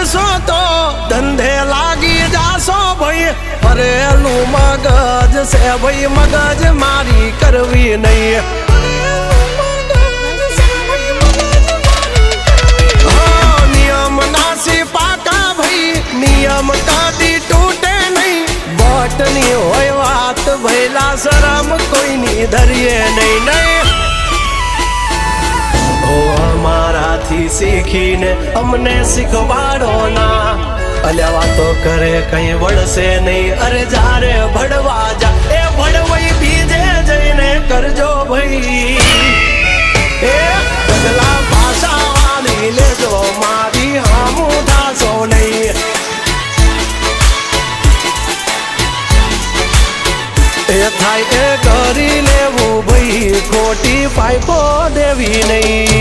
કરશો તો ધંધે લાગી જાશો ભાઈ ફરેલું મગજ છે ભાઈ મગજ મારી કરવી નહીં નિયમ નાસી પાકા ભાઈ નિયમ કદી તૂટે નહીં બટની હોય વાત ભૈલા શરમ કોઈની ધરીએ નહીં નહીં અમારાથી શીખીને અમને શીખવાડો ના અલ્યા વાતો કરે કઈ વળશે નહીં અરે જારે ભડવા જા એ ભડવાઈ બીજે જઈને કરજો ભાઈ એ પગલા પાછા વાળી લેજો મારી હામું થાશો નહીં એ થાય એ કરી લેવું ભાઈ ખોટી પાઇપો દેવી નહીં